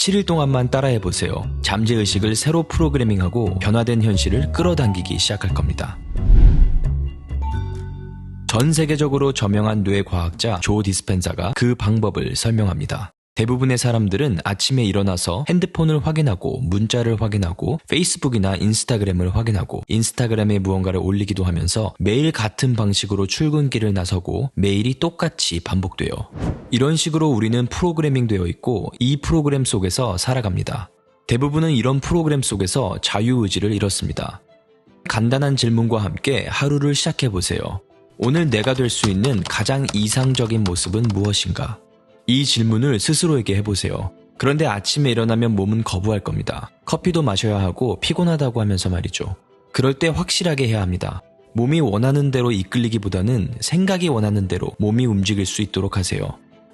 7일 동안만 따라해보세요. 잠재의식을 새로 프로그래밍하고 변화된 현실을 끌어당기기 시작할 겁니다. 전 세계적으로 저명한 뇌과학자 조 디스펜자가 그 방법을 설명합니다. 대부분의 사람들은 아침에 일어나서 핸드폰을 확인하고 문자를 확인하고 페이스북이나 인스타그램을 확인하고 인스타그램에 무언가를 올리기도 하면서 매일 같은 방식으로 출근길을 나서고 매일이 똑같이 반복돼요. 이런 식으로 우리는 프로그래밍 되어 있고 이 프로그램 속에서 살아갑니다. 대부분은 이런 프로그램 속에서 자유의지를 잃었습니다. 간단한 질문과 함께 하루를 시작해보세요. 오늘 내가 될 수 있는 가장 이상적인 모습은 무엇인가? 이 질문을 스스로에게 해보세요. 그런데 아침에 일어나면 몸은 거부할 겁니다. 커피도 마셔야 하고 피곤하다고 하면서 말이죠. 그럴 때 확실하게 해야 합니다. 몸이 원하는 대로 이끌리기보다는 생각이 원하는 대로 몸이 움직일 수 있도록 하세요.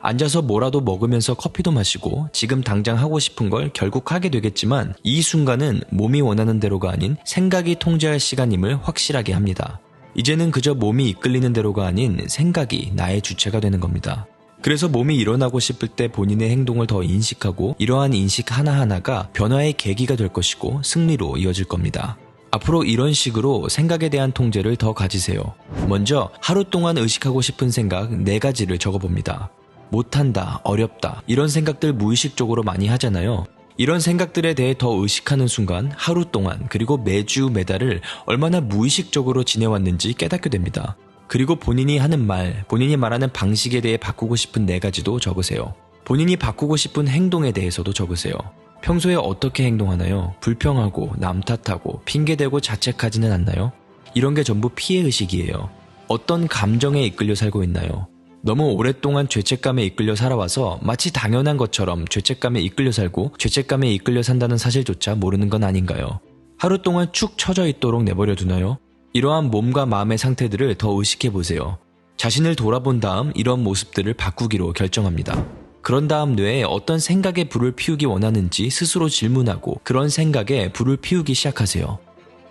앉아서 뭐라도 먹으면서 커피도 마시고 지금 당장 하고 싶은 걸 결국 하게 되겠지만 이 순간은 몸이 원하는 대로가 아닌 생각이 통제할 시간임을 확실하게 합니다. 이제는 그저 몸이 이끌리는 대로가 아닌 생각이 나의 주체가 되는 겁니다. 그래서 몸이 일어나고 싶을 때 본인의 행동을 더 인식하고 이러한 인식 하나하나가 변화의 계기가 될 것이고 승리로 이어질 겁니다. 앞으로 이런 식으로 생각에 대한 통제를 더 가지세요. 먼저 하루 동안 의식하고 싶은 생각 4가지를 적어봅니다. 못한다, 어렵다 이런 생각들 무의식적으로 많이 하잖아요. 이런 생각들에 대해 더 의식하는 순간 하루 동안 그리고 매주 매달을 얼마나 무의식적으로 지내왔는지 깨닫게 됩니다. 그리고 본인이 하는 말, 본인이 말하는 방식에 대해 바꾸고 싶은 4가지도 적으세요. 본인이 바꾸고 싶은 행동에 대해서도 적으세요. 평소에 어떻게 행동하나요? 불평하고 남 탓하고 핑계대고 자책하지는 않나요? 이런 게 전부 피해의식이에요. 어떤 감정에 이끌려 살고 있나요? 너무 오랫동안 죄책감에 이끌려 살아와서 마치 당연한 것처럼 죄책감에 이끌려 살고 죄책감에 이끌려 산다는 사실조차 모르는 건 아닌가요? 하루 동안 축 처져 있도록 내버려 두나요? 이러한 몸과 마음의 상태들을 더 의식해보세요. 자신을 돌아본 다음 이런 모습들을 바꾸기로 결정합니다. 그런 다음 뇌에 어떤 생각에 불을 피우기 원하는지 스스로 질문하고 그런 생각에 불을 피우기 시작하세요.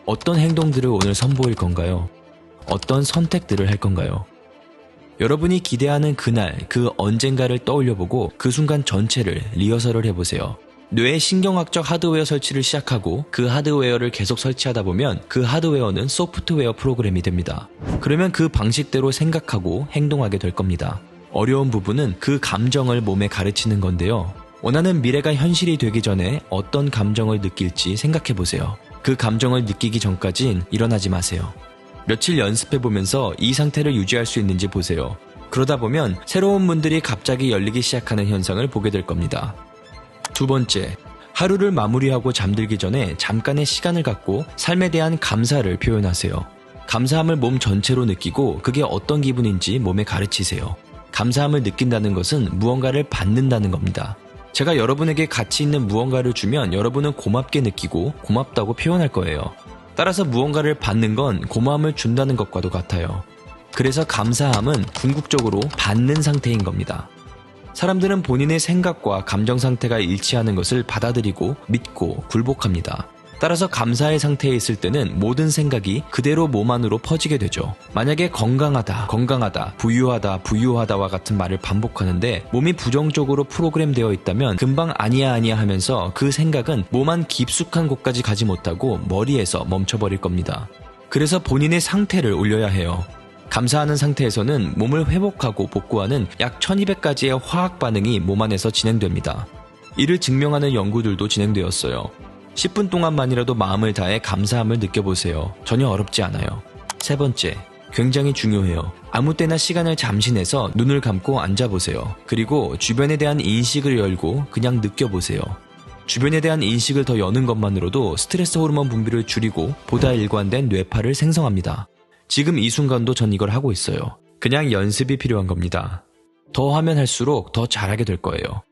어떤 행동들을 오늘 선보일 건가요? 어떤 선택들을 할 건가요? 여러분이 기대하는 그날, 그 언젠가를 떠올려보고 그 순간 전체를 리허설을 해보세요. 뇌의 신경학적 하드웨어 설치를 시작하고 그 하드웨어를 계속 설치하다 보면 그 하드웨어는 소프트웨어 프로그램이 됩니다. 그러면 그 방식대로 생각하고 행동하게 될 겁니다. 어려운 부분은 그 감정을 몸에 가르치는 건데요. 원하는 미래가 현실이 되기 전에 어떤 감정을 느낄지 생각해보세요. 그 감정을 느끼기 전까진 일어나지 마세요. 며칠 연습해보면서 이 상태를 유지할 수 있는지 보세요. 그러다 보면 새로운 문들이 갑자기 열리기 시작하는 현상을 보게 될 겁니다. 2번째, 하루를 마무리하고 잠들기 전에 잠깐의 시간을 갖고 삶에 대한 감사를 표현하세요. 감사함을 몸 전체로 느끼고 그게 어떤 기분인지 몸에 가르치세요. 감사함을 느낀다는 것은 무언가를 받는다는 겁니다. 제가 여러분에게 가치 있는 무언가를 주면 여러분은 고맙게 느끼고 고맙다고 표현할 거예요. 따라서 무언가를 받는 건 고마움을 준다는 것과도 같아요. 그래서 감사함은 궁극적으로 받는 상태인 겁니다. 사람들은 본인의 생각과 감정 상태가 일치하는 것을 받아들이고 믿고 굴복합니다. 따라서 감사의 상태에 있을 때는 모든 생각이 그대로 몸 안으로 퍼지게 되죠. 만약에 건강하다, 건강하다, 부유하다, 부유하다와 같은 말을 반복하는데 몸이 부정적으로 프로그램되어 있다면 금방 아니야 아니야 하면서 그 생각은 몸 안 깊숙한 곳까지 가지 못하고 머리에서 멈춰버릴 겁니다. 그래서 본인의 상태를 올려야 해요. 감사하는 상태에서는 몸을 회복하고 복구하는 약 1200가지의 화학 반응이 몸 안에서 진행됩니다. 이를 증명하는 연구들도 진행되었어요. 10분 동안만이라도 마음을 다해 감사함을 느껴보세요. 전혀 어렵지 않아요. 3번째, 굉장히 중요해요. 아무 때나 시간을 잠시 내서 눈을 감고 앉아보세요. 그리고 주변에 대한 인식을 열고 그냥 느껴보세요. 주변에 대한 인식을 더 여는 것만으로도 스트레스 호르몬 분비를 줄이고 보다 일관된 뇌파를 생성합니다. 지금 이 순간도 전 이걸 하고 있어요. 그냥 연습이 필요한 겁니다. 더 하면 할수록 더 잘하게 될 거예요.